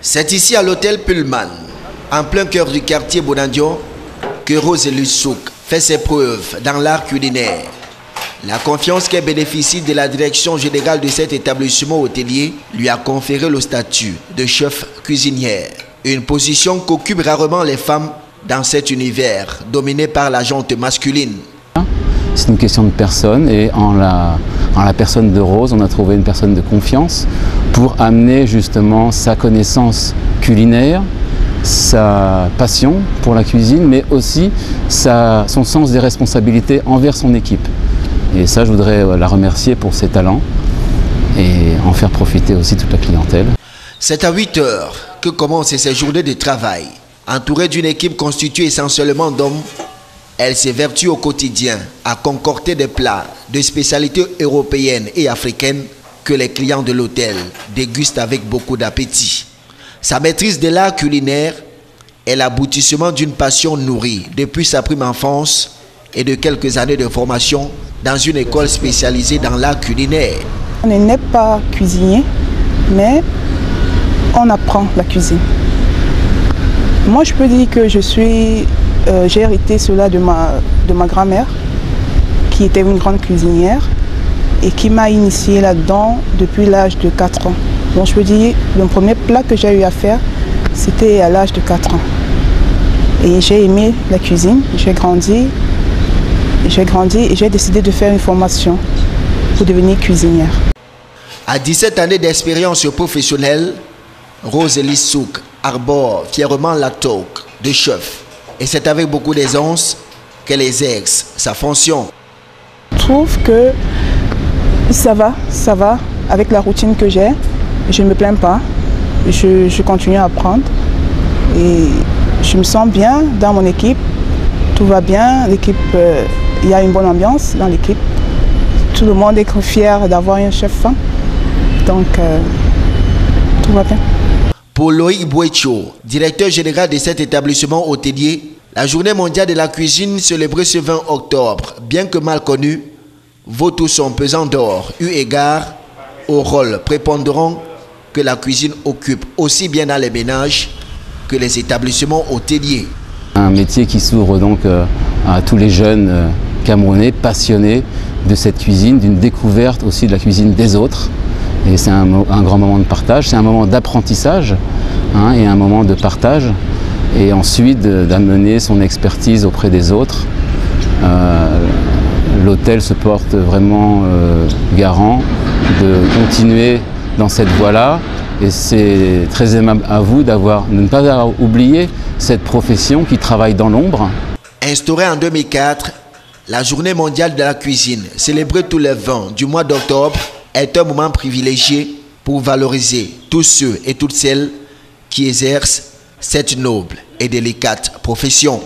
C'est ici à l'hôtel Pullman, en plein cœur du quartier Bonandio, que Rose Lissouk fait ses preuves dans l'art culinaire. La confiance qu'elle bénéficie de la direction générale de cet établissement hôtelier lui a conféré le statut de chef cuisinière. Une position qu'occupent rarement les femmes dans cet univers dominé par la gente masculine. C'est une question de personne et en la personne de Rose, on a trouvé une personne de confiance pour amener justement sa connaissance culinaire, sa passion pour la cuisine, mais aussi son sens des responsabilités envers son équipe. Et ça, je voudrais la remercier pour ses talents et en faire profiter aussi toute la clientèle. C'est à 8 heures que commencent ses journées de travail. Entourée d'une équipe constituée essentiellement d'hommes, elle s'évertue au quotidien à concocter des plats de spécialités européennes et africaines que les clients de l'hôtel dégustent avec beaucoup d'appétit. Sa maîtrise de l'art culinaire est l'aboutissement d'une passion nourrie depuis sa prime enfance et de quelques années de formation dans une école spécialisée dans l'art culinaire. On n'est pas cuisinier, mais on apprend la cuisine. Moi, je peux dire que j'ai hérité cela de ma grand-mère, qui était une grande cuisinière et qui m'a initiée là-dedans depuis l'âge de 4 ans. Donc je peux dire, le premier plat que j'ai eu à faire, c'était à l'âge de 4 ans. Et j'ai aimé la cuisine, j'ai grandi et j'ai décidé de faire une formation pour devenir cuisinière. À 17 années d'expérience professionnelle, Rose Lissouk arbore fièrement la toque de chef. Et c'est avec beaucoup d'aisance qu'elle exerce sa fonction. Je trouve que ça va avec la routine que j'ai. Je ne me plains pas. Je continue à apprendre. Et je me sens bien dans mon équipe. Tout va bien. L'équipe, il y a une bonne ambiance dans l'équipe. Tout le monde est fier d'avoir un chef femme. Donc, tout va bien. Pour Loïc Bouecho, directeur général de cet établissement hôtelier, la journée mondiale de la cuisine célébrée ce 20 octobre, bien que mal connue, vaut tout son pesant d'or, eu égard au rôle prépondérant que la cuisine occupe aussi bien dans les ménages que les établissements hôteliers. Un métier qui s'ouvre donc à tous les jeunes Camerounais passionnés de cette cuisine, d'une découverte aussi de la cuisine des autres. Et c'est un grand moment de partage, c'est un moment d'apprentissage et un moment de partage. Et ensuite d'amener son expertise auprès des autres. L'hôtel se porte vraiment garant de continuer dans cette voie-là. Et c'est très aimable à vous de ne pas avoir oublié cette profession qui travaille dans l'ombre. Instaurée en 2004, la Journée mondiale de la cuisine, célébrée tous les 20 du mois d'octobre, est un moment privilégié pour valoriser tous ceux et toutes celles qui exercent cette noble et délicate profession.